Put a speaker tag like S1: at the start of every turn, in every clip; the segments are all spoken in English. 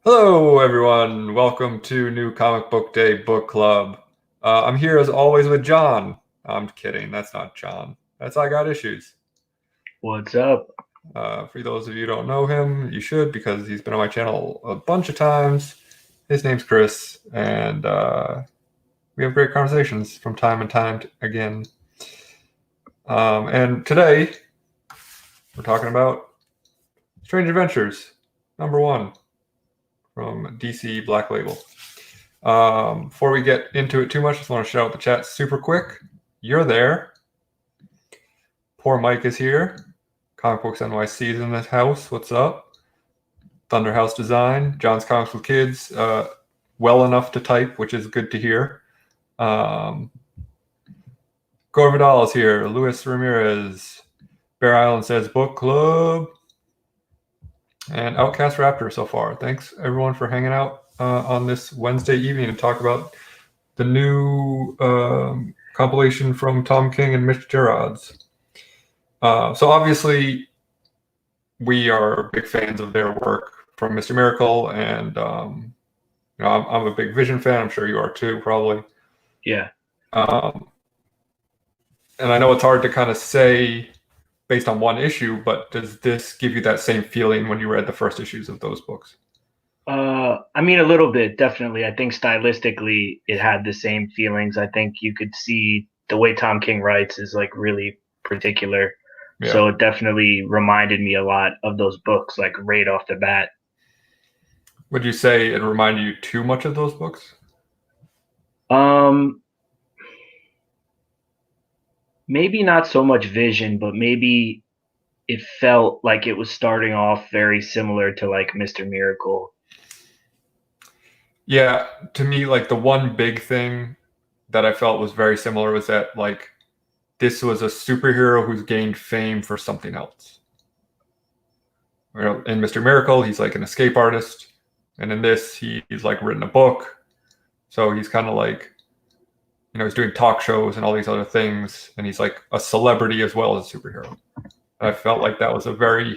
S1: Hello, everyone. Welcome to New Comic Book Day Book Club. I'm here as always with John. I'm kidding. That's not John. That's I Got Issues.
S2: What's up?
S1: For those of you who don't know him, you should because he's been on my channel a bunch of times. His name's Chris, and we have great conversations from time and time again. And today, we're talking about Strange Adventures, #1 from DC Black Label. Before we get into it too much, just want to shout out the chat super quick. You're there. Poor Mike is here. Comic Books NYC is in this house. What's up? Thunderhouse Design. John's Comics with Kids. Well enough to type, which is good to hear. Gore Vidal is here. Luis Ramirez. Bear Island says book club. And Outcast Raptor so far. Thanks everyone for hanging out on this Wednesday evening to talk about the new compilation from Tom King and Mitch Gerads. So obviously, we are big fans of their work from Mr. Miracle, and I'm a big Vision fan. I'm sure you are too, probably.
S2: Yeah.
S1: And I know it's hard to kind of say based on one issue, but does this give you that same feeling when you read the first issues of those books?
S2: I mean, a little bit, definitely. I think stylistically, it had the same feelings. I think you could see the way Tom King writes is like really particular.
S1: Yeah.
S2: So it definitely reminded me a lot of those books, like right off the bat.
S1: Would you say it reminded you too much of those books?
S2: Maybe not so much Vision, but maybe it felt like it was starting off very similar to like Mr. Miracle.
S1: Yeah, to me, like the one big thing that I felt was very similar was that like this was a superhero who's gained fame for something else. You know, in Mr. Miracle, he's like an escape artist, and in this, he's like written a book, so he's kind of like, you know, he's doing talk shows and all these other things, and he's like a celebrity as well as a superhero. And I felt like that was a very,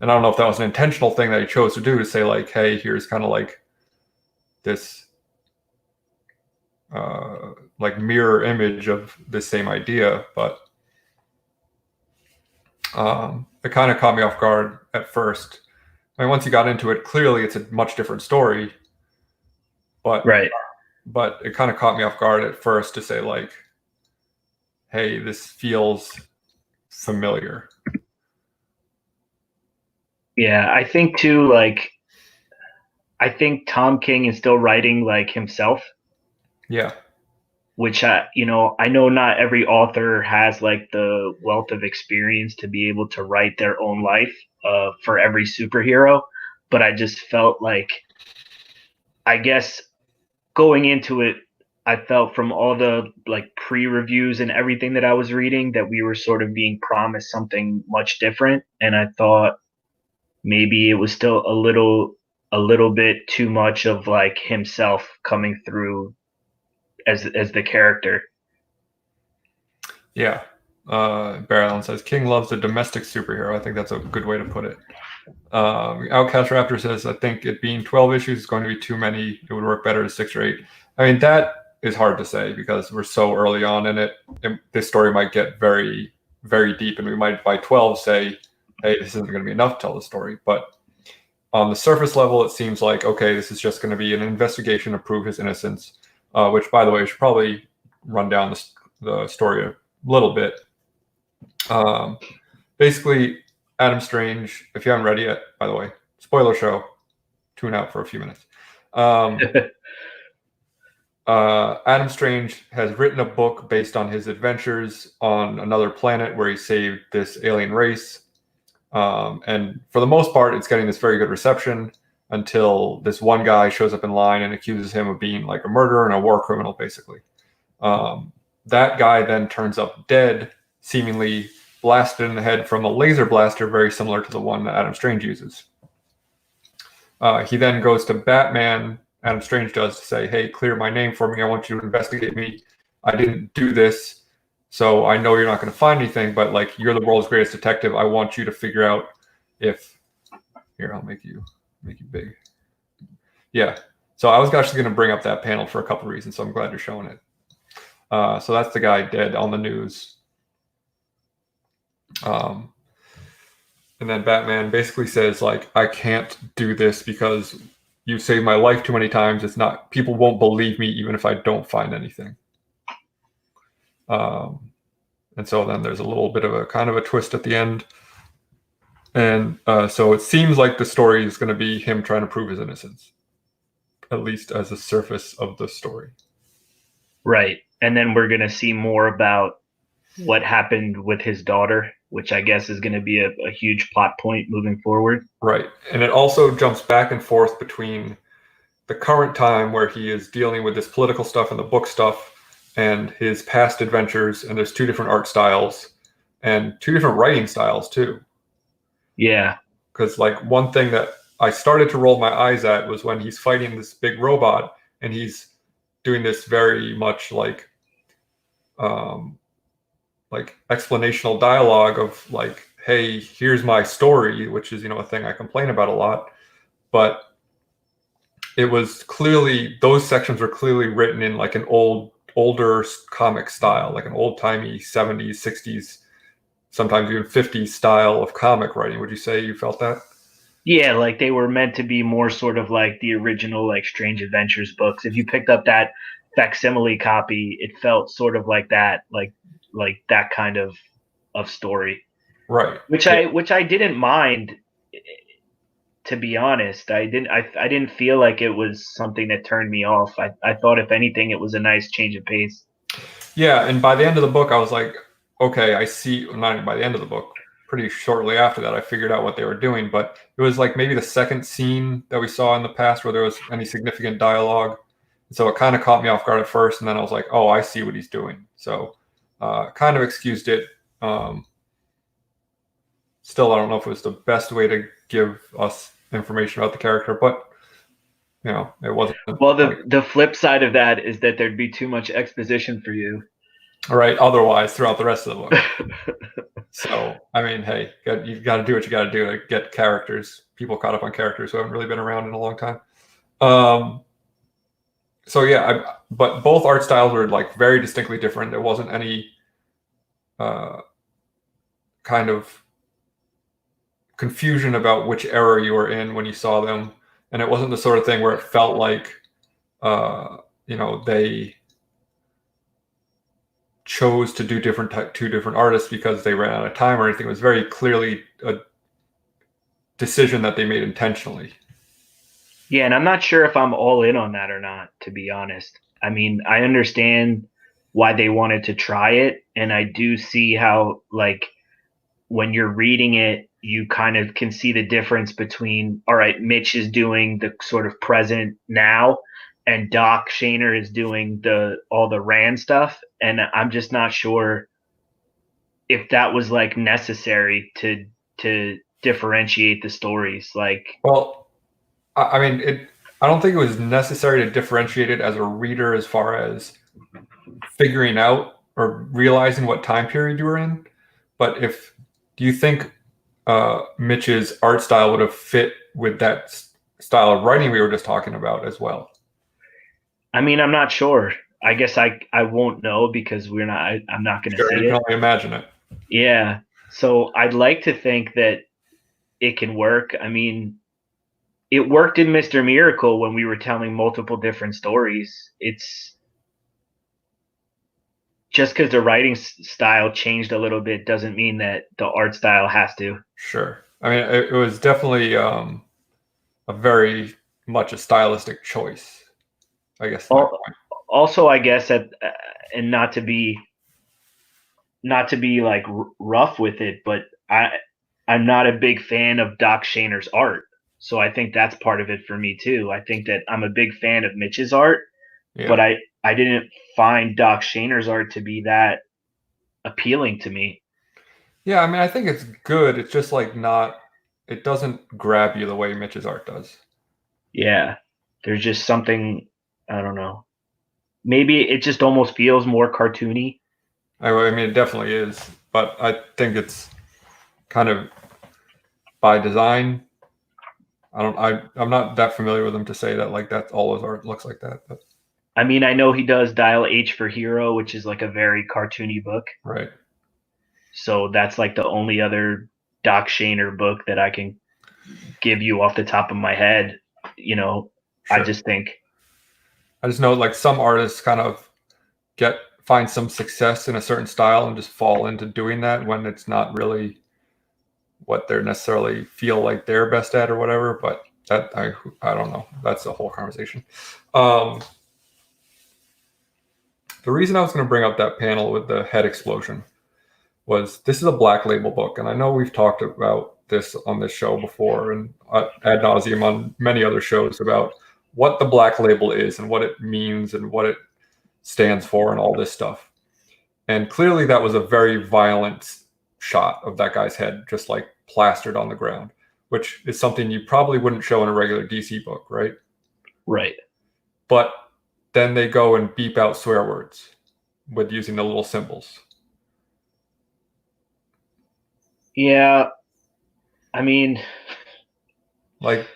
S1: and I don't know if that was an intentional thing that he chose to do to say like, hey, here's kind of like this like mirror image of the same idea, but it kind of caught me off guard at first. I mean, once you got into it, clearly it's a much different story, but
S2: Right.
S1: But it kind of caught me off guard at first to say like, hey, this feels familiar.
S2: Yeah, I think too, like, I think Tom King is still writing like himself.
S1: Yeah.
S2: Which I know not every author has like the wealth of experience to be able to write their own life for every superhero, but I just felt like, I guess going into it, I felt from all the like pre-reviews and everything that I was reading that we were sort of being promised something much different, and I thought maybe it was still a little bit too much of like himself coming through as the character.
S1: Yeah. Bear Allen says King loves a domestic superhero. I think that's a good way to put it. Outcast Raptor says, I think it being 12 issues is going to be too many. It would work better as 6 or 8. I mean, that is hard to say because we're so early on in it. This story might get very, very deep, and we might by 12 say, hey, this isn't going to be enough to tell the story. But on the surface level, it seems like, okay, this is just going to be an investigation to prove his innocence, which, by the way, I should probably run down the story a little bit. Basically, Adam Strange, if you haven't read it yet, by the way, spoiler show, tune out for a few minutes. Adam Strange has written a book based on his adventures on another planet where he saved this alien race. And for the most part, it's getting this very good reception until this one guy shows up in line and accuses him of being like a murderer and a war criminal, basically. That guy then turns up dead, seemingly blasted in the head from a laser blaster, very similar to the one that Adam Strange uses. He then goes to Batman, Adam Strange does, to say, hey, clear my name for me. I want you to investigate me. I didn't do this. So I know you're not going to find anything, but like you're the world's greatest detective. I want you to figure out if here, I'll make you big. Yeah. So I was actually going to bring up that panel for a couple of reasons. So I'm glad you're showing it. So that's the guy dead on the news. And then Batman basically says, like, I can't do this because you've saved my life too many times. It's not, people won't believe me even if I don't find anything. And so then there's a little bit of a kind of a twist at the end. And so it seems like the story is going to be him trying to prove his innocence, at least as the surface of the story.
S2: Right. And then we're going to see more about what happened with his daughter, which I guess is going to be a huge plot point moving forward.
S1: Right. And it also jumps back and forth between the current time where he is dealing with this political stuff and the book stuff and his past adventures. And there's two different art styles and two different writing styles too.
S2: Yeah.
S1: Because like one thing that I started to roll my eyes at was when he's fighting this big robot and he's doing this very much like explanational dialogue of like, hey, here's my story, which is, you know, a thing I complain about a lot. But it was clearly, those sections were clearly written in like an older comic style, like an old-timey 70s, 60s, sometimes even 50s style of comic writing. Would you say you felt that?
S2: Yeah, like they were meant to be more sort of like the original like Strange Adventures books. If you picked up that facsimile copy, it felt sort of like that, like that kind of story.
S1: Right.
S2: Which I didn't mind, to be honest. I didn't feel like it was something that turned me off. I thought if anything it was a nice change of pace.
S1: Yeah, and by the end of the book I was like, okay, I see. Not even by the end of the book, pretty shortly after that I figured out what they were doing, but it was like maybe the second scene that we saw in the past where there was any significant dialogue. So it kind of caught me off guard at first, and then I was like, oh, I see what he's doing. So kind of excused it. Still, I don't know if it was the best way to give us information about the character, but you know, it wasn't.
S2: Well, the flip side of that is that there'd be too much exposition for you.
S1: All right. Otherwise, throughout the rest of the book. So, I mean, hey, you've got to do what you got to do to get characters, people caught up on characters who haven't really been around in a long time. So yeah, but both art styles were like very distinctly different. There wasn't any kind of confusion about which era you were in when you saw them, and it wasn't the sort of thing where it felt like you know, they chose to do two different artists because they ran out of time or anything. It was very clearly a decision that they made intentionally.
S2: Yeah, and I'm not sure if I'm all in on that or not, to be honest. I mean, I understand why they wanted to try it, and I do see how, like, when you're reading it, you kind of can see the difference between, all right, Mitch is doing the sort of present now, and Doc Shaner is doing all the Rand stuff, and I'm just not sure if that was like necessary to differentiate the stories. Like,
S1: well, I mean, I don't think it was necessary to differentiate it as a reader as far as figuring out or realizing what time period you were in. But do you think Mitch's art style would have fit with that style of writing we were just talking about as well?
S2: I mean, I'm not sure. I guess I won't know because I'm not going to see it.
S1: You can only imagine it.
S2: Yeah. So I'd like to think that it can work. I mean, it worked in Mr. Miracle when we were telling multiple different stories. It's just because the writing style changed a little bit doesn't mean that the art style has to.
S1: Sure. I mean, it was definitely a very much a stylistic choice, I guess.
S2: Also, I guess and not to be like rough with it, but I'm not a big fan of Doc Shaner's art. So I think that's part of it for me too. I think that I'm a big fan of Mitch's art, but I didn't find Doc Shaner's art to be that appealing to me.
S1: Yeah, I mean, I think it's good. It's just like it doesn't grab you the way Mitch's art does.
S2: Yeah. There's just something, I don't know. Maybe it just almost feels more cartoony.
S1: I mean, it definitely is, but I think it's kind of by design. I'm not that familiar with him to say that like that's all his art looks like that. But
S2: I mean, I know he does Dial H for Hero, which is like a very cartoony book.
S1: right.
S2: So that's like the only other Doc Shaner book that I can give you off the top of my head. You know, I
S1: Sure.
S2: just think,
S1: I just know like some artists kind of find some success in a certain style and just fall into doing that when it's not really what they're necessarily feel like they're best at or whatever. But that I don't know. That's a whole conversation. The reason I was going to bring up that panel with the head explosion was this is a Black Label book, and I know we've talked about this on this show before and ad nauseum on many other shows about what the Black Label is and what it means and what it stands for and all this stuff. And clearly that was a very violent shot of that guy's head, just like plastered on the ground, which is something you probably wouldn't show in a regular DC book, right?
S2: right.
S1: But then they go and beep out swear words with using the little symbols.
S2: Yeah. I mean,
S1: Like,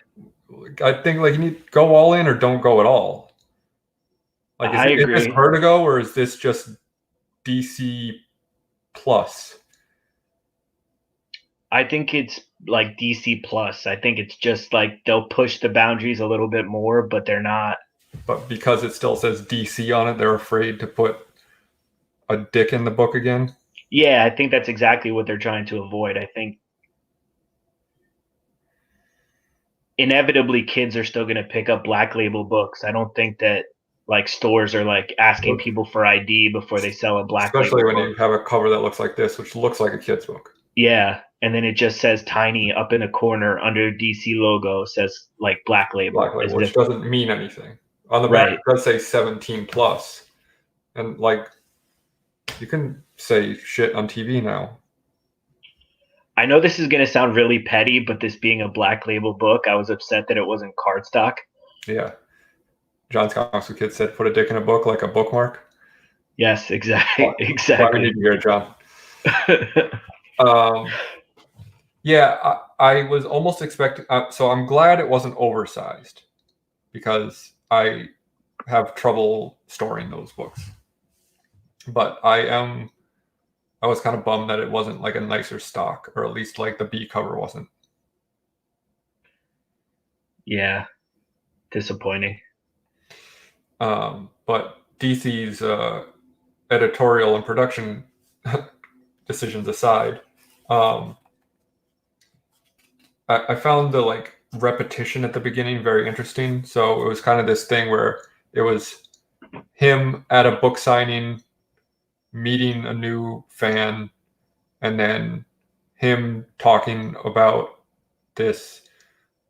S1: I think like you need to go all in or don't go at all. Like,
S2: I
S1: is this
S2: agree.
S1: Vertigo or is this just DC plus?
S2: I think it's like DC plus. I think it's just like they'll push the boundaries a little bit more, but they're not.
S1: But because it still says DC on it, they're afraid to put a dick in the book again.
S2: Yeah, I think that's exactly what they're trying to avoid. I think inevitably kids are still going to pick up Black Label books. I don't think that like stores are like asking people for ID before they sell a Black
S1: Especially
S2: Label
S1: when
S2: book.
S1: you have a cover that looks like this, which looks like a kid's book.
S2: Yeah, and then it just says tiny up in the corner under DC logo says like Black Label.
S1: Black Label, which doesn't mean anything. On the back, it does say 17 plus. And like, you can say shit on TV now.
S2: I know this is going to sound really petty, but this being a Black Label book, I was upset that it wasn't cardstock.
S1: Yeah. John's Comics with Kids said, put a dick in a book like a bookmark.
S2: Yes, exactly.
S1: Why we
S2: Exactly.
S1: need to hear it, John. Yeah, I was almost expecting. So I'm glad it wasn't oversized because I have trouble storing those books. But I was kind of bummed that it wasn't like a nicer stock, or at least like the B cover wasn't.
S2: Yeah, disappointing.
S1: But DC's editorial and production decisions aside, I found the like repetition at the beginning very interesting. So it was kind of this thing where it was him at a book signing, meeting a new fan, and then him talking about this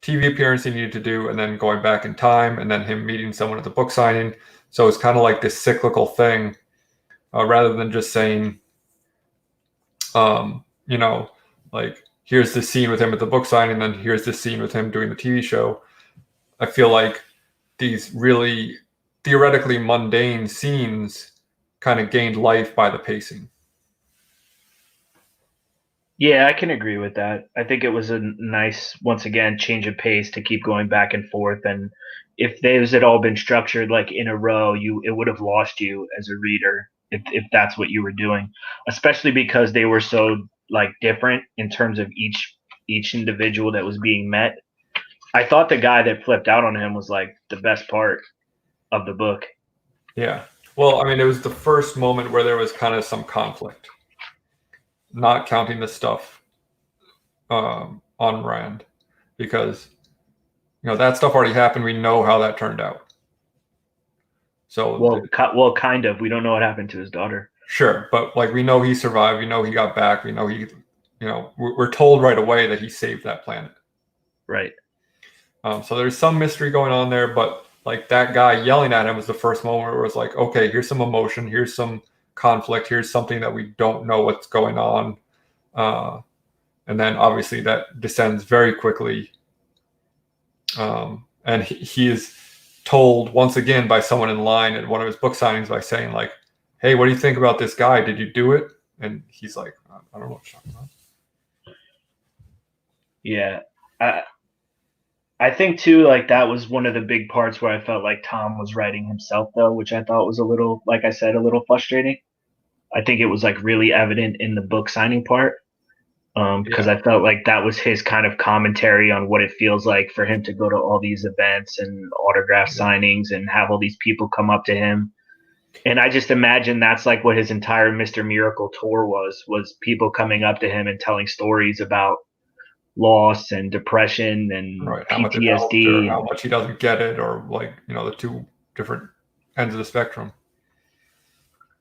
S1: TV appearance he needed to do, and then going back in time, and then him meeting someone at the book signing. So it's kind of like this cyclical thing, rather than just saying, you know, like here's this scene with him at the book signing, and then here's this scene with him doing the TV show. I feel like these really theoretically mundane scenes kind of gained life by the pacing.
S2: Yeah, I can agree with that. I think it was a nice, once again, change of pace to keep going back and forth. And if those had all been structured like in a row, it would have lost you as a reader if that's what you were doing. Especially because they were so like different in terms of each individual that was being met. I thought the guy that flipped out on him was like the best part of the book.
S1: Yeah. Well, I mean, it was the first moment where there was kind of some conflict, not counting the stuff on Rand, because that stuff already happened. We know how that turned out. So
S2: well, kind of. We don't know what happened to his daughter.
S1: Sure, but like we know he survived. We know he got back. We know we're told right away that he saved that planet.
S2: Right.
S1: So there's some mystery going on there, but like that guy yelling at him was the first moment where it was like, okay, here's some emotion, here's some conflict, here's something that we don't know what's going on. And then obviously that descends very quickly. And he is told once again by someone in line at one of his book signings by saying like, hey, what do you think about this guy? Did you do it? And he's like, I don't know what you're talking about.
S2: Yeah. I think too, like that was one of the big parts where I felt like Tom was writing himself though, which I thought was a little, like I said, a little frustrating. I think it was like really evident in the book signing part, because
S1: Yeah.
S2: I felt like that was his kind of commentary on what it feels like for him to go to all these events and autograph
S1: Yeah.
S2: signings and have all these people come up to him. And I just imagine that's like what his entire Mr. Miracle tour was people coming up to him and telling stories about loss and depression and
S1: Right. How much it helped, or
S2: PTSD.
S1: how
S2: And
S1: much he doesn't get it, or like, the two different ends of the spectrum.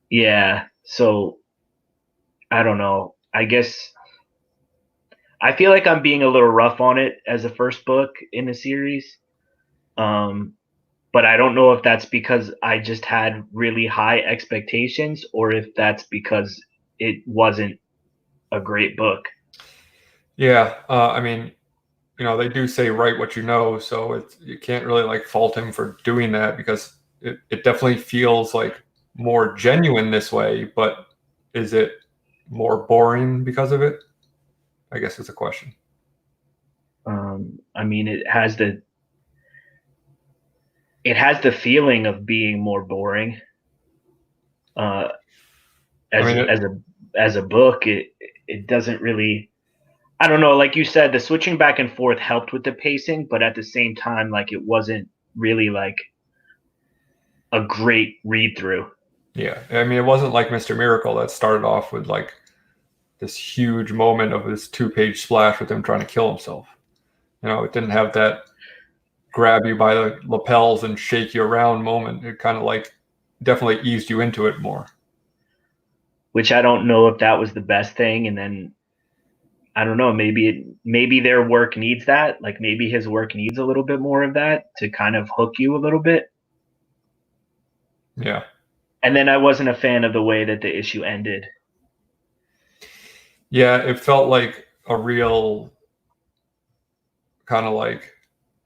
S2: yeah, so I don't know. I guess I feel like I'm being a little rough on it as a first book in the series. Um, but I don't know if that's because I just had really high expectations or if that's because it wasn't a great book.
S1: Yeah. I mean, they do say write what you know, so you can't really like fault him for doing that, because it definitely feels like more genuine this way, but is it more boring because of it? I guess is a question.
S2: I mean, it has the feeling of being more boring. Uh,
S1: I
S2: as
S1: mean,
S2: as a book, it doesn't really. I don't know. Like you said, the switching back and forth helped with the pacing, but at the same time, like it wasn't really like a great read through.
S1: yeah. I mean, it wasn't like Mr. Miracle that started off with like this huge moment of this 2-page splash with him trying to kill himself. It didn't have that grab you by the lapels and shake you around moment. It kind of like definitely eased you into it more.
S2: Which I don't know if that was the best thing. And then I don't know, maybe their work needs that. Like maybe his work needs a little bit more of that to kind of hook you a little bit.
S1: Yeah.
S2: And then I wasn't a fan of the way that the issue ended.
S1: Yeah, it felt like a real kind of like,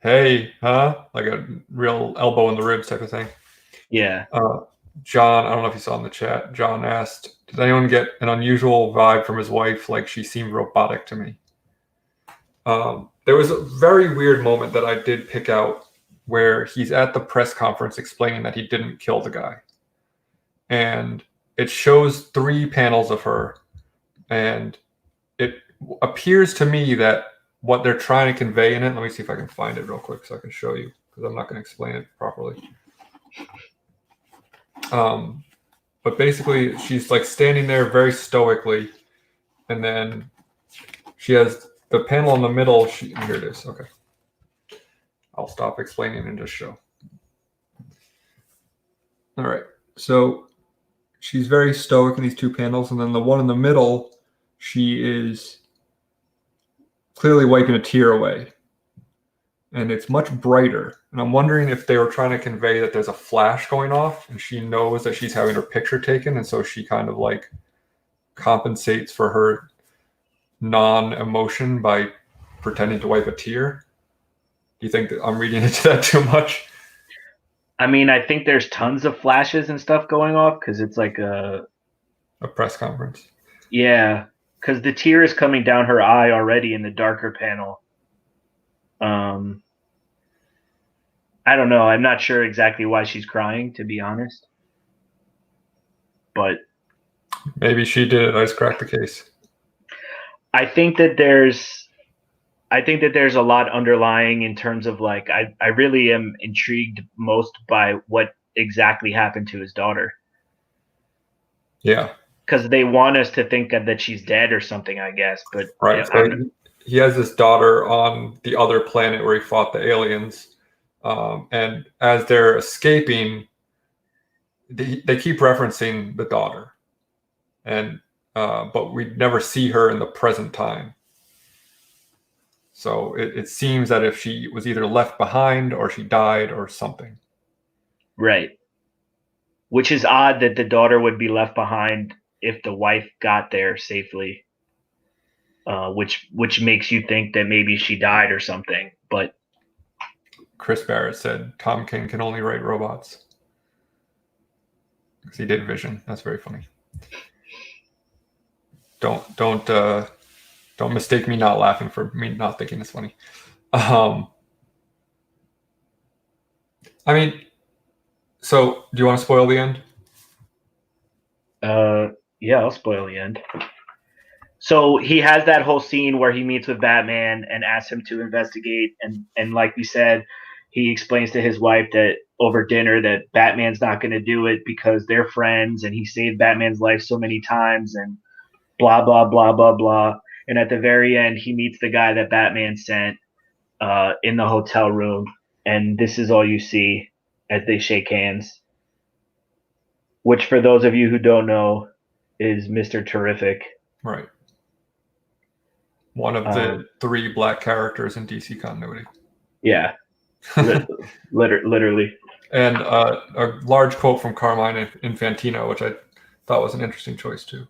S1: hey, huh? Like a real elbow in the ribs type of thing.
S2: Yeah.
S1: Uh, John, I don't know if you saw in the chat, John asked, did anyone get an unusual vibe from his wife? Like she seemed robotic to me. There was a very weird moment that I did pick out where he's at the press conference explaining that he didn't kill the guy. And it shows 3 panels of her. And it appears to me that what they're trying to convey in it, let me see if I can find it real quick so I can show you, because I'm not going to explain it properly. But basically, she's like standing there very stoically, and then she has the panel in the middle. Here it is. Okay. I'll stop explaining and just show. All right. So she's very stoic in these 2 panels, and then the one in the middle, she is clearly wiping a tear away. And it's much brighter. And I'm wondering if they were trying to convey that there's a flash going off and she knows that she's having her picture taken. And so she kind of like compensates for her non-emotion by pretending to wipe a tear. Do you think that I'm reading into that too much?
S2: I mean, I think there's tons of flashes and stuff going off because it's like
S1: A press conference.
S2: yeah, because the tear is coming down her eye already in the darker panel. Um, I don't know. I'm not sure exactly why she's crying, to be honest. But
S1: Maybe she did it. I just cracked the case.
S2: I think that there's a lot underlying in terms of like I really am intrigued most by what exactly happened to his daughter.
S1: Yeah.
S2: Because they want us to think that she's dead or something, I guess. But
S1: Right. So he has this daughter on the other planet where he fought the aliens. And as they're escaping, they keep referencing the daughter, and but we never see her in the present time. So it seems that if she was either left behind or she died or something.
S2: right. Which is odd that the daughter would be left behind if the wife got there safely. Which makes you think that maybe she died or something. But
S1: Chris Barrett said Tom King can only write robots because he did Vision. That's very funny. Don't mistake me not laughing for me not thinking it's funny. I mean, so do you want to spoil the end?
S2: Yeah, I'll spoil the end. So he has that whole scene where he meets with Batman and asks him to investigate, and like we said, he explains to his wife that over dinner that Batman's not going to do it because they're friends, and he saved Batman's life so many times, and blah blah blah blah blah. And at the very end, he meets the guy that Batman sent in the hotel room, and this is all you see as they shake hands. Which, for those of you who don't know, is Mister Terrific.
S1: Right. One of the 3 black characters in DC continuity.
S2: Yeah, literally.
S1: And a large quote from Carmine Infantino, which I thought was an interesting choice too.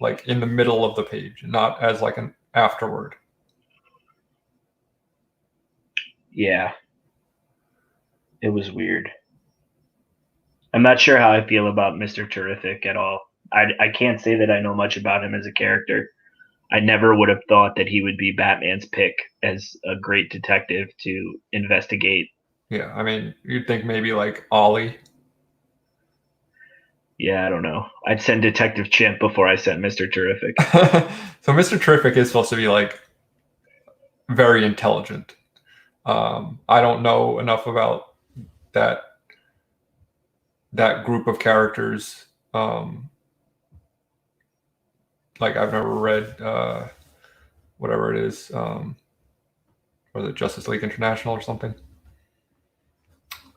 S1: Like in the middle of the page, not as like an afterword.
S2: Yeah, it was weird. I'm not sure how I feel about Mr. Terrific at all. I can't say that I know much about him as a character. I never would have thought that he would be Batman's pick as a great detective to investigate.
S1: Yeah, I mean, you'd think maybe like Ollie.
S2: Yeah, I don't know. I'd send Detective Chimp before I sent Mr. Terrific.
S1: So Mr. Terrific is supposed to be like very intelligent. I don't know enough about that group of characters. Like I've never read whatever it is, or the Justice League International or something,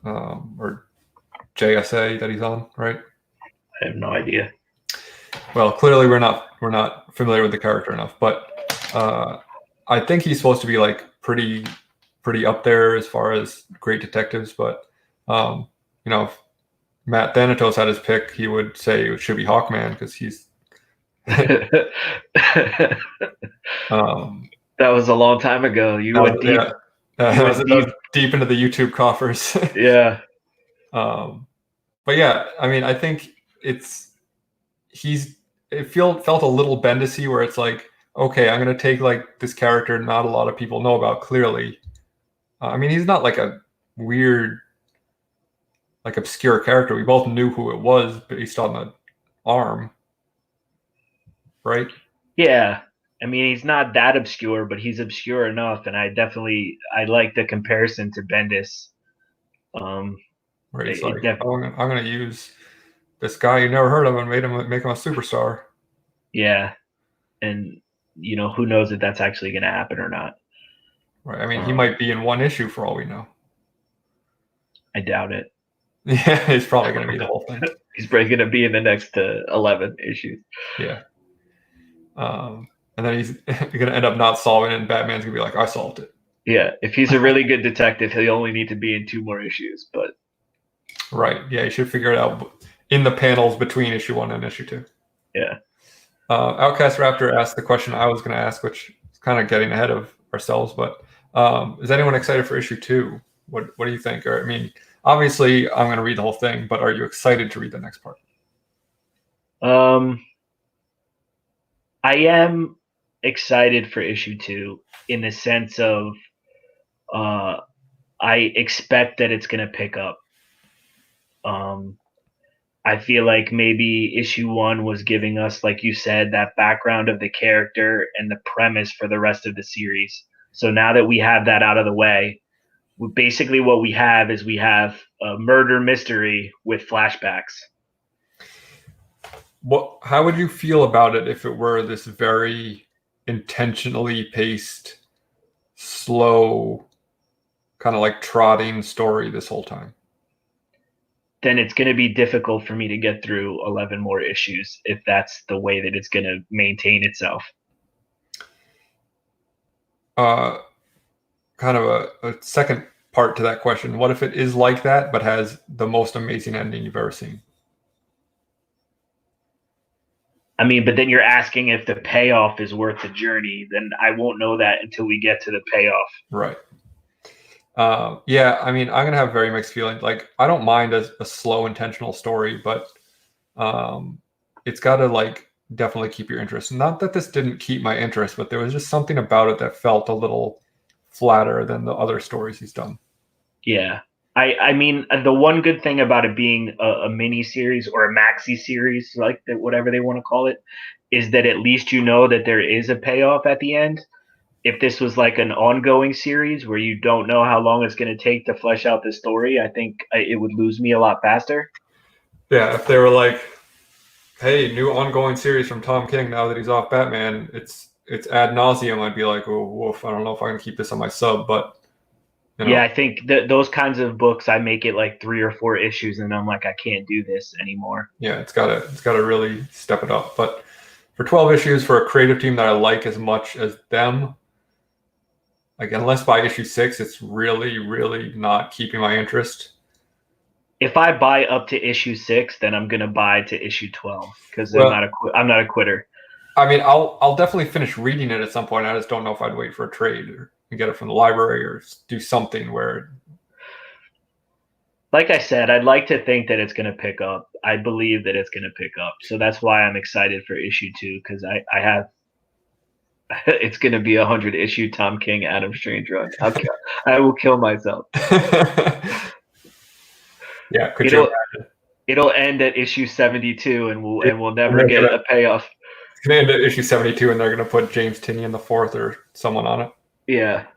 S1: or JSA that he's on, right?
S2: I have no idea.
S1: Well, clearly we're not familiar with the character enough, but I think he's supposed to be like pretty up there as far as great detectives. But if Matt Thanatos had his pick, he would say it should be Hawkman because he's.
S2: That was a long time ago. You went deep.
S1: Yeah. Deep into the YouTube coffers.
S2: Yeah.
S1: But yeah, I mean, I think it felt a little Bendis-y where it's like, okay, I'm gonna take like this character not a lot of people know about clearly. I mean, he's not like a weird, like obscure character. We both knew who it was based on the arm. Right?
S2: Yeah. I mean, he's not that obscure, but he's obscure enough, and I like the comparison to Bendis.
S1: Right. It's like, I'm going to use this guy you never heard of and make him a superstar.
S2: Yeah, and who knows if that's actually going to happen or not.
S1: Right. I mean, he might be in one issue for all we know.
S2: I doubt it.
S1: Yeah, he's probably going to be the whole thing.
S2: He's probably going to be in the next 11 issues.
S1: Yeah. And then he's going to end up not solving it, and Batman's going to be like, I solved it.
S2: Yeah, if he's a really good detective, he'll only need to be in 2 more issues. But
S1: right, yeah, you should figure it out in the panels between issue 1 and issue 2.
S2: Yeah.
S1: Outcast Raptor asked the question I was going to ask, which is kind of getting ahead of ourselves. But is anyone excited for issue 2? What do you think? Or I mean, obviously, I'm going to read the whole thing, but are you excited to read the next part?
S2: I am excited for issue 2 in the sense of I expect that it's going to pick up. I feel like maybe issue 1 was giving us, like you said, that background of the character and the premise for the rest of the series. So now that we have that out of the way, basically what we have is we have a murder mystery with flashbacks.
S1: How would you feel about it if it were this very intentionally paced, slow, kind of like trotting story this whole time?
S2: Then it's going to be difficult for me to get through 11 more issues if that's the way that it's going to maintain itself.
S1: Kind of a second part to that question. What if it is like that, but has the most amazing ending you've ever seen?
S2: I mean, but then you're asking if the payoff is worth the journey. Then I won't know that until we get to the payoff.
S1: Right. Yeah, I mean, I'm going to have very mixed feelings. Like, I don't mind a slow, intentional story, but it's got to, like, definitely keep your interest. Not that this didn't keep my interest, but there was just something about it that felt a little flatter than the other stories he's done.
S2: Yeah. I mean, the one good thing about it being a mini series or a maxi series, like that, whatever they want to call it, is that at least you know that there is a payoff at the end. If this was like an ongoing series where you don't know how long it's going to take to flesh out the story, I think it would lose me a lot faster.
S1: Yeah, if they were like, hey, new ongoing series from Tom King now that he's off Batman, it's ad nauseum, I'd be like, oh, woof, I don't know if I can keep this on my sub, but you
S2: Yeah,
S1: know,
S2: I think that those kinds of books, I make it like 3 or 4 issues, and I'm like, I can't do this anymore.
S1: yeah, it's gotta really step it up. But for 12 issues for a creative team that I like as much as them, like unless by issue 6, it's really, really not keeping my interest.
S2: If I buy up to issue 6, then I'm gonna buy to issue 12 because
S1: Well,
S2: I'm not a quitter.
S1: I mean, I'll definitely finish reading it at some point. I just don't know if I'd wait for a trade or get it from the library or do something where.
S2: Like I said, I'd like to think that it's gonna pick up. I believe that it's gonna pick up, so that's why I'm excited for issue 2 because I have. It's gonna be 100 issue Tom King Adam Strange run. I will kill myself.
S1: Yeah, could you
S2: It'll
S1: imagine?
S2: it'll end at issue 72, and we'll
S1: And
S2: never
S1: they're
S2: get
S1: gonna,
S2: a payoff.
S1: it's gonna end at issue 72, and they're gonna put James Tinney in the fourth or someone on it.
S2: Yeah.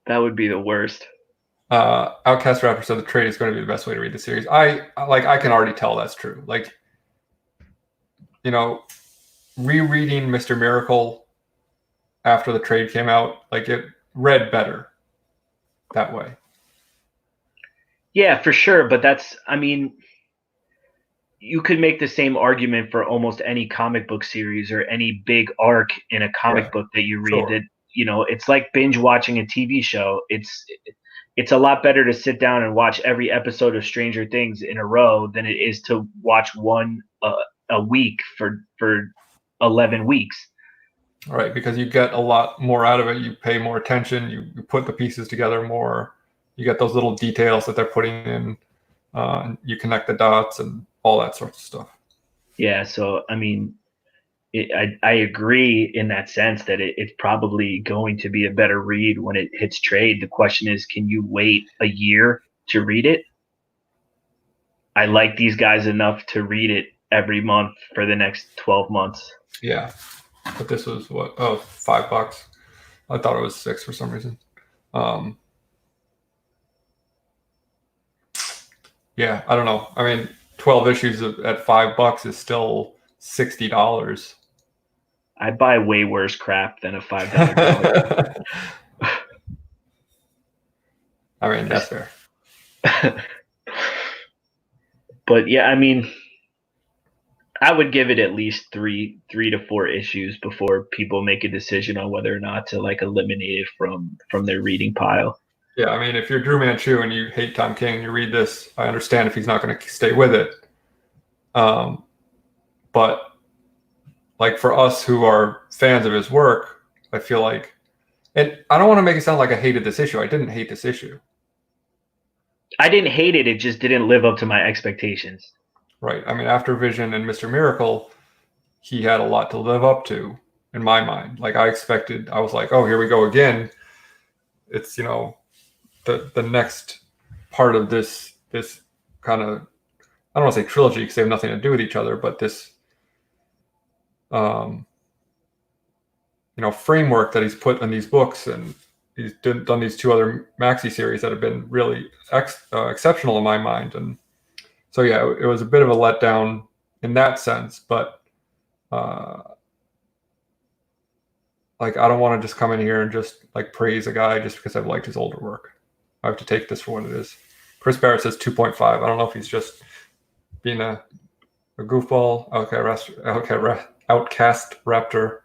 S2: That would be the worst.
S1: Outcast Rapper said the trade is going to be the best way to read the series. I can already tell that's true. Like, you know, rereading Mr. Miracle after the trade came out, like it read better that way.
S2: Yeah, for sure. But I mean, you could make the same argument for almost any comic book series or any big arc in a comic book that you read.
S1: Sure.
S2: That it's like binge watching a TV show. It's a lot better to sit down and watch every episode of Stranger Things in a row than it is to watch one a week for 11 weeks.
S1: Right, because you get a lot more out of it. You pay more attention. You put the pieces together more. You get those little details that they're putting in. You connect the dots and all that sort of stuff.
S2: Yeah, so I mean, I agree in that sense that it's probably going to be a better read when it hits trade. The question is, can you wait a year to read it? I like these guys enough to read it every month for the next 12 months.
S1: Yeah, but this was what? Oh, $5. I thought it was 6 for some reason. Yeah, I don't know. I mean, 12 issues at $5 is still $60.
S2: I buy way worse crap than a $5.
S1: I mean, that's fair.
S2: But yeah, I mean, I would give it at least three to 4 issues before people make a decision on whether or not to like eliminate it from their reading pile.
S1: Yeah, I mean, if you're Drew Manchu and you hate Tom King and you read this, I understand if he's not going to stay with it. But like for us who are fans of his work, I feel like, and I don't want to make it sound like I hated this issue. I didn't hate this issue.
S2: I didn't hate it. It just didn't live up to my expectations.
S1: Right. I mean, after Vision and Mr. Miracle, he had a lot to live up to in my mind. Like I was like, oh, here we go again. It's, the next part of this kind of, I don't want to say trilogy because they have nothing to do with each other, but this framework that he's put in these books, and he's done these 2 other maxi series that have been really exceptional in my mind. And so yeah, it was a bit of a letdown in that sense, but like I don't want to just come in here and just like praise a guy just because I've liked his older work. I have to take this for what it is. Chris Barrett says 2.5. I don't know if he's just being a goofball. Okay, Outcast Raptor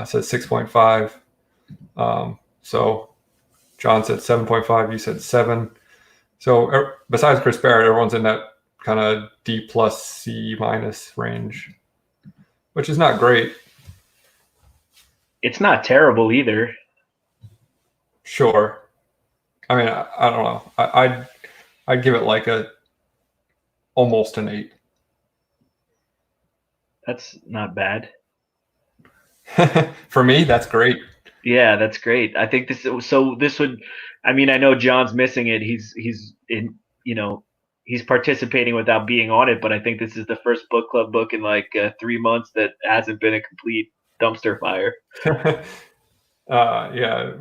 S1: says 6.5. So John said 7.5. You said 7. So besides Chris Barrett, everyone's in that kind of D plus C minus range, which is not great.
S2: It's not terrible either.
S1: Sure. I mean, I don't know. I'd give it like almost an 8.
S2: That's not bad.
S1: For me, that's great.
S2: Yeah, that's great. I think this would. I mean, I know John's missing it. He's in. You know, he's participating without being on it. But I think this is the first book club book in like 3 months that hasn't been a complete dumpster fire.
S1: Yeah,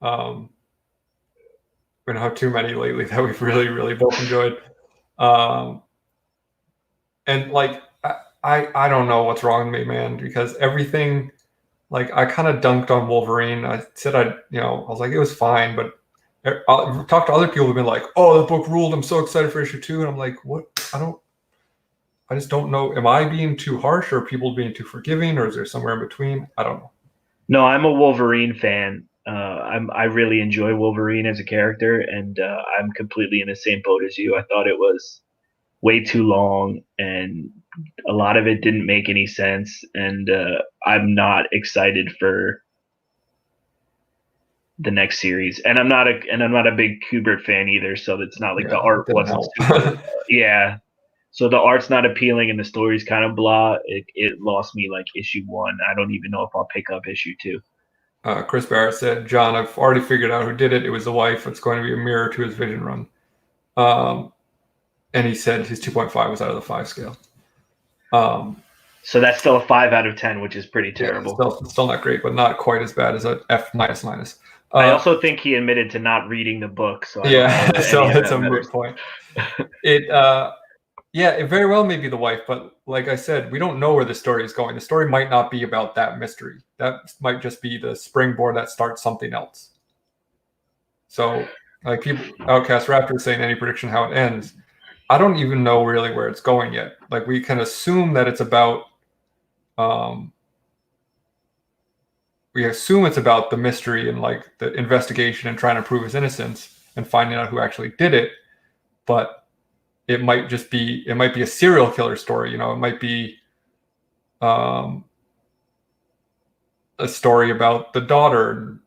S1: um, we don't have too many lately that we've really both enjoyed. Um, and like I don't know what's wrong with me, man, because everything, like, I kind of dunked on Wolverine. I said I was like, it was fine, but I've talked to other people who've been like, oh, the book ruled. I'm so excited for issue 2, and I'm like, what? I just don't know. Am I being too harsh, or are people being too forgiving, or is there somewhere in between? I don't know.
S2: No, I'm a Wolverine fan. I really enjoy Wolverine as a character, and I'm completely in the same boat as you. I thought it was way too long, and a lot of it didn't make any sense. And I'm not excited for the next series. And I'm not a big Kubert fan either. So it's not like the
S1: Yeah, it
S2: art
S1: didn't
S2: wasn't
S1: help.
S2: super. Yeah. So the art's not appealing and the story's kind of blah. It lost me like issue 1. I don't even know if I'll pick up issue 2.
S1: Chris Barrett said, John, I've already figured out who did it. It was the wife. It's going to be a mirror to his vision run. And he said his 2.5 was out of the 5 scale.
S2: So that's still a 5 out of 10, which is pretty terrible.
S1: Yeah, still not great, but not quite as bad as an F minus minus.
S2: I also think he admitted to not reading the book. So
S1: yeah, so it's a moot point. It very well may be the wife, but like I said, we don't know where the story is going. The story might not be about that mystery. That might just be the springboard that starts something else. So, like, people, Outcast Raptor saying any prediction how it ends. I don't even know really where it's going yet. Like, we can assume that it's about we assume it's about the mystery and like the investigation and trying to prove his innocence and finding out who actually did it. But it might be a serial killer story. It might be a story about the daughter and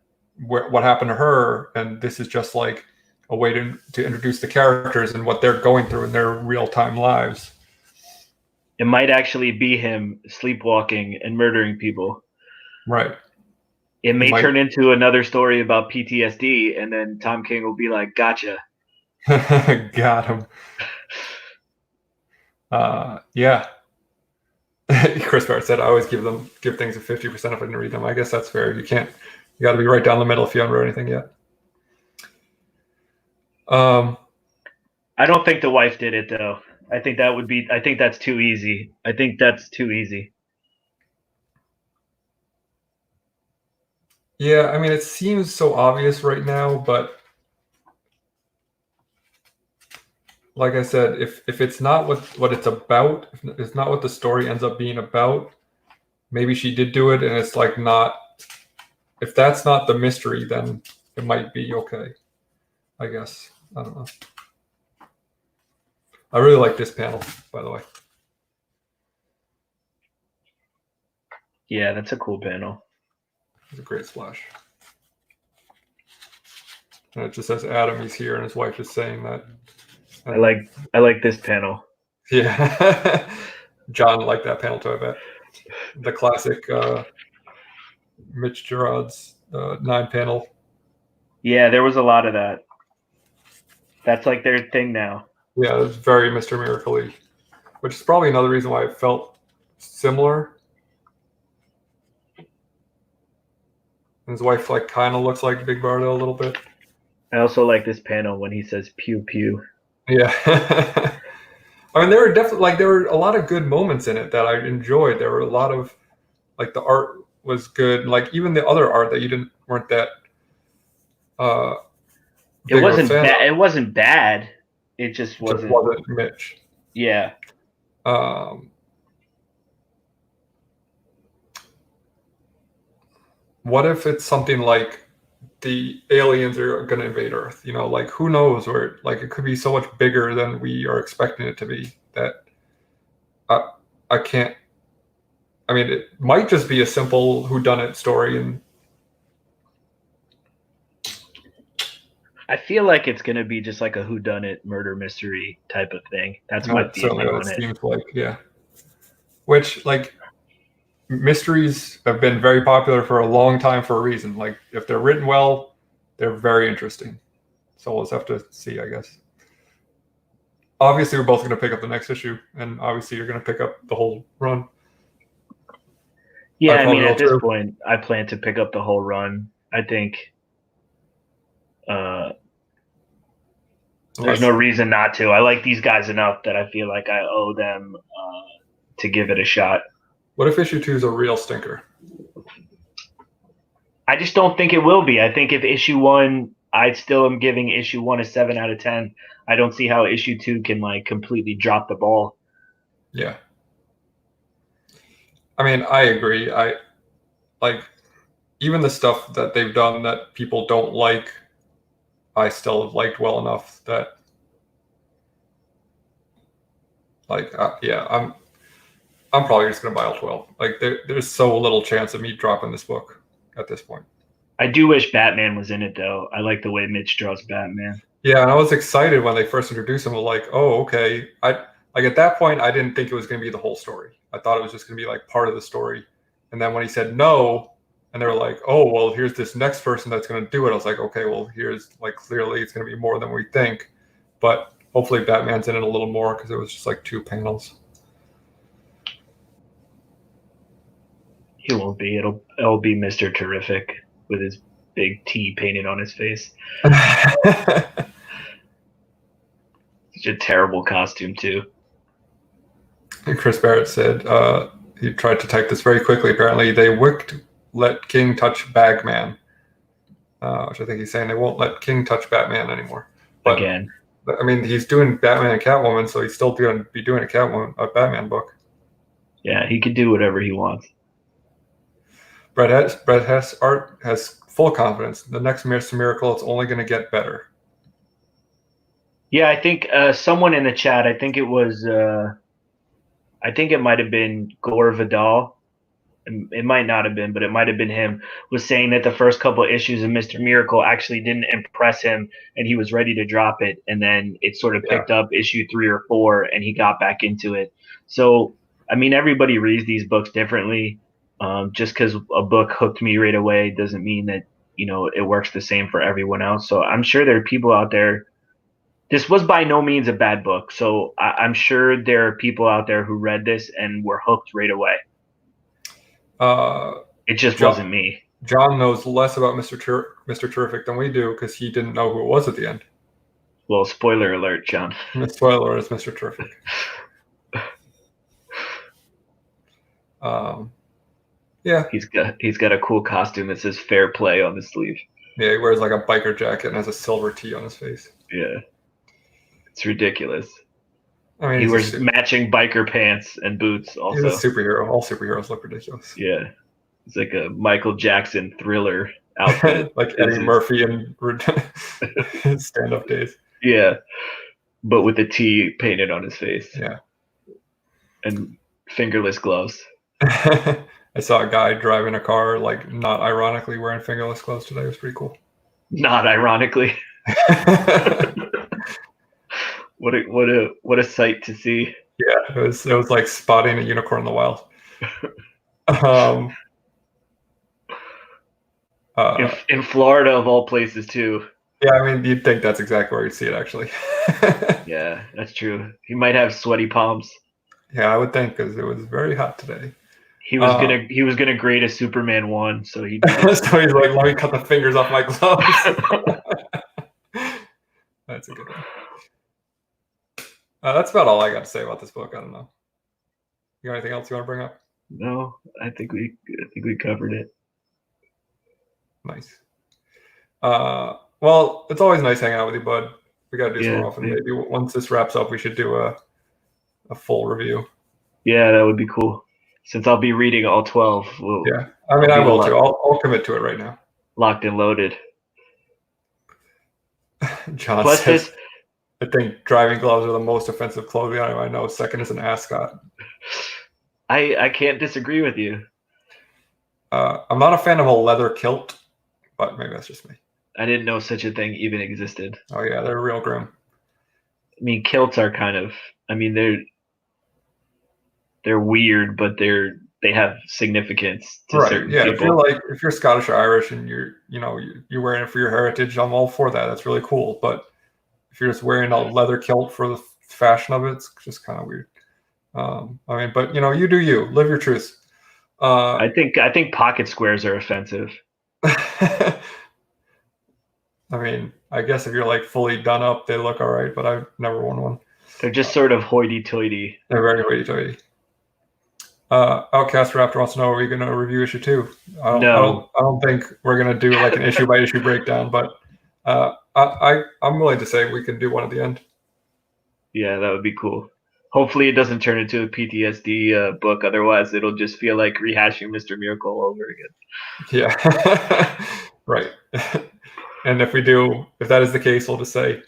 S1: what happened to her. And this is just like a way to introduce the characters and what they're going through in their real-time lives.
S2: It might actually be him sleepwalking and murdering people.
S1: Right.
S2: It may turn into another story about PTSD, and then Tom King will be like, gotcha.
S1: Got him. Yeah. Chris Barrett said, I always give things a 50% if I didn't read them. I guess that's fair. You got to be right down the middle if you haven't read anything yet.
S2: I don't think the wife did it, though. I think that's too easy.
S1: Yeah, I mean, it seems so obvious right now, but like I said, if it's not what it's about, if it's not what the story ends up being about, maybe she did do it, and it's like not. If that's not the mystery, then it might be okay. I guess. I don't know. I really like this panel, by the way.
S2: Yeah, that's a cool panel.
S1: It's a great splash. And it just says Adam, he's here, and his wife is saying that.
S2: I like this panel.
S1: Yeah. John liked that panel too, I bet. The classic Mitch Gerard's 9 panel.
S2: Yeah, there was a lot of that. That's like their thing now.
S1: Yeah, it's very Mr. Miracle-y, which is probably another reason why it felt similar. And his wife like kind of looks like Big Bardo a little bit.
S2: I also like this panel when he says pew pew.
S1: Yeah. I mean, there were a lot of good moments in it that I enjoyed. There were a lot of, like, the art was good. Like, even the other art that you weren't that
S2: it wasn't bad. It wasn't bad. It just wasn't
S1: Mitch.
S2: Yeah.
S1: What if it's something like the aliens are going to invade Earth? Like, who knows where? Like, it could be so much bigger than we are expecting it to be. That I can't. I mean, it might just be a simple whodunit story, and
S2: I feel like it's going to be just like a whodunit murder mystery type of thing. That's my feeling on it.
S1: Seems like, yeah. Which, like, mysteries have been very popular for a long time for a reason. Like if they're written well, they're very interesting. So we'll just have to see, I guess. Obviously, we're both going to pick up the next issue, and obviously, you're going to pick up the whole run.
S2: Yeah,
S1: I
S2: I mean, at this
S1: true.
S2: point, I plan to pick up the whole run. I think there's no reason not to. I like these guys enough that I feel like I owe them to give it a shot.
S1: What if issue 2 is a real stinker?
S2: I just don't think it will be. I think if issue 1, I still am giving issue 1 a 7 out of 10. I don't see how issue 2 can like completely drop the ball.
S1: Yeah. I mean, I agree. I like even the stuff that they've done that people don't like, I still have liked well enough that, like, yeah, I'm probably just gonna buy all 12. Like, there's so little chance of me dropping this book at this point.
S2: I do wish Batman was in it though. I like the way Mitch draws Batman.
S1: Yeah, and I was excited when they first introduced him. Like, oh, okay. Like at that point, I didn't think it was going to be the whole story. I thought it was just going to be like part of the story. And then when he said no, and they were like, oh, well, here's this next person that's going to do it. I was like, okay, well, here's like clearly it's going to be more than we think. But hopefully Batman's in it a little more because it was just like 2 panels.
S2: He won't be. It'll be Mr. Terrific with his big T painted on his face. Such a terrible costume too.
S1: And Chris Barrett said he tried to type this very quickly. Apparently, they won't let King touch Bagman, which I think he's saying they won't let King touch Batman anymore. But,
S2: again,
S1: I mean, he's doing Batman and Catwoman, so he's still going to be doing a Batman book.
S2: Yeah, he could do whatever he wants.
S1: Brett Hess art has full confidence. The next Miracle, it's only going to get better.
S2: Yeah, I think someone in the chat, I think it was, I think it might have been Gore Vidal. It might not have been, but it might have been him, was saying that the first couple of issues of Mr. Miracle actually didn't impress him and he was ready to drop it. And then it sort of picked up issue 3 or 4 and he got back into it. So, I mean, everybody reads these books differently. Just because a book hooked me right away doesn't mean that, you know, it works the same for everyone else. So I'm sure there are people out there. This was by no means a bad book. So I'm sure there are people out there who read this and were hooked right away. It just wasn't me.
S1: John knows less about Mr. Terrific than we do because he didn't know who it was at the end.
S2: Well, spoiler alert, John.
S1: Spoiler is Mr. Terrific. Yeah.
S2: He's got a cool costume that says fair play on the sleeve.
S1: Yeah, he wears like a biker jacket and has a silver T on his face.
S2: Yeah. It's ridiculous.
S1: I mean,
S2: he wears matching biker pants and boots also.
S1: He's a superhero. All superheroes look ridiculous.
S2: Yeah. It's like a Michael Jackson Thriller outfit.
S1: Like Eddie Murphy in stand-up days.
S2: Yeah. But with a T painted on his face.
S1: Yeah.
S2: And fingerless gloves.
S1: I saw a guy driving a car, like not ironically wearing fingerless gloves today. It was pretty cool.
S2: Not ironically. What a sight to see.
S1: Yeah, it was like spotting a unicorn in the wild.
S2: In Florida, of all places, too.
S1: Yeah, I mean, you'd think that's exactly where you'd see it, actually.
S2: Yeah, that's true. He might have sweaty palms.
S1: Yeah, I would think because it was very hot today.
S2: He was gonna grade a Superman 1, so he.
S1: So he's like, let me cut the fingers off my gloves. That's a good one. That's about all I got to say about this book. I don't know. You got anything else you want to bring up?
S2: No, I think we covered it.
S1: Nice. Well, it's always nice hanging out with you, bud. We got to do some often. Maybe once this wraps up, we should do a full review.
S2: Yeah, that would be cool. Since I'll be reading all 12.
S1: Yeah, I mean, I will too. I'll commit to it right now.
S2: Locked and loaded.
S1: John says, I think driving gloves are the most offensive clothing item I know. Second is an ascot.
S2: I can't disagree with you.
S1: I'm not a fan of a leather kilt, but maybe that's just me.
S2: I didn't know such a thing even existed.
S1: Oh yeah, they're real grim.
S2: I mean, kilts are kind of. I mean, they're weird, but they're they have significance to
S1: Right.
S2: certain
S1: Yeah.
S2: people.
S1: If you're Scottish or Irish and you're wearing it for your heritage, I'm all for that. That's really cool. But if you're just wearing a leather kilt for the fashion of it, it's just kind of weird. I mean, but you do you. Live your truth.
S2: I think pocket squares are offensive.
S1: I mean, I guess if you're like fully done up, they look all right. But I've never worn one.
S2: They're just sort of hoity-toity.
S1: They're very hoity-toity. Outcast Raptor wants to know: are we going to review issue 2?
S2: No.
S1: I don't think we're going to do like an issue by issue breakdown, but I'm willing to say we can do one at the end.
S2: Yeah, that would be cool. Hopefully, it doesn't turn into a PTSD book. Otherwise, it'll just feel like rehashing Mr. Miracle all over again.
S1: Yeah, right. And if that is the case, we'll just say,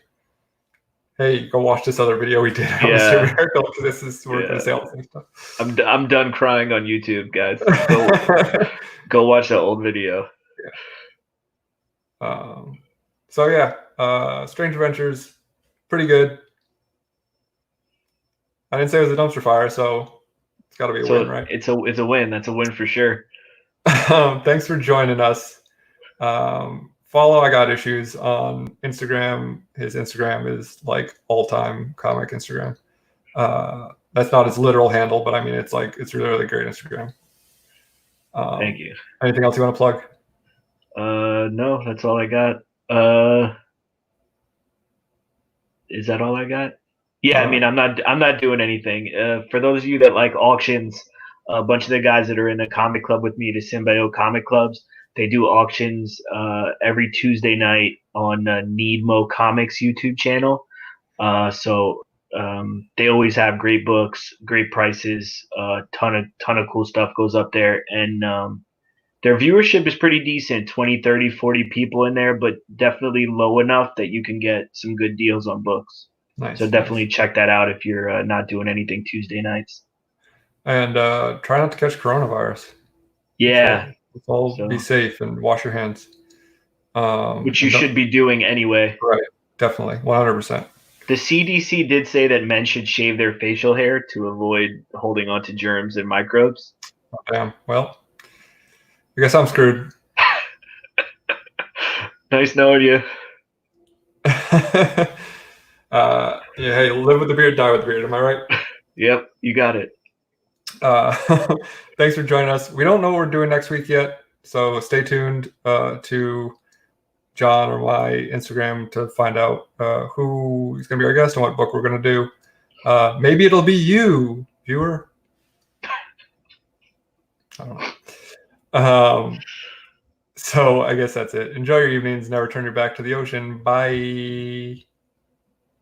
S1: hey, go watch this other video we did on Mr. Miracle, because we're going to say all the same stuff.
S2: I'm done crying on YouTube, guys. Go watch that old video.
S1: Yeah. So yeah, Strange Adventures, pretty good. I didn't say it was a dumpster fire, so it's got to be a win, right?
S2: It's a win. That's a win for sure.
S1: Thanks for joining us. Follow I Got Issues on Instagram. His Instagram is like all-time comic Instagram. That's not his literal handle, but I mean it's really, really great Instagram.
S2: Thank you.
S1: Anything else you want to plug?
S2: No, that's all I got. Is that all I got? Yeah, I mean, I'm not doing anything. For those of you that like auctions, a bunch of the guys that are in the comic club with me, the Symbio Comic Clubs, they do auctions every Tuesday night on Needmo Comics YouTube channel. So they always have great books, great prices, ton of cool stuff goes up there, and their viewership is pretty decent, 20, 30, 40 people in there, but definitely low enough that you can get some good deals on books.
S1: Nice.
S2: So definitely check that out if you're not doing anything Tuesday nights.
S1: And try not to catch coronavirus.
S2: Yeah.
S1: Let's all be safe and wash your hands.
S2: Which you should be doing anyway.
S1: Right. Definitely. 100%.
S2: The CDC did say that men should shave their facial hair to avoid holding on to germs and microbes.
S1: Oh, damn. Well, I guess I'm screwed.
S2: Nice knowing you.
S1: Yeah, hey, live with the beard, die with the beard. Am I right?
S2: Yep, you got it.
S1: Thanks for joining us. We don't know what we're doing next week yet, so stay tuned to John or my Instagram to find out who is going to be our guest and what book we're going to do. Maybe it'll be you, viewer. I don't know. So I guess that's it. Enjoy your evenings. Never turn your back to the ocean. Bye.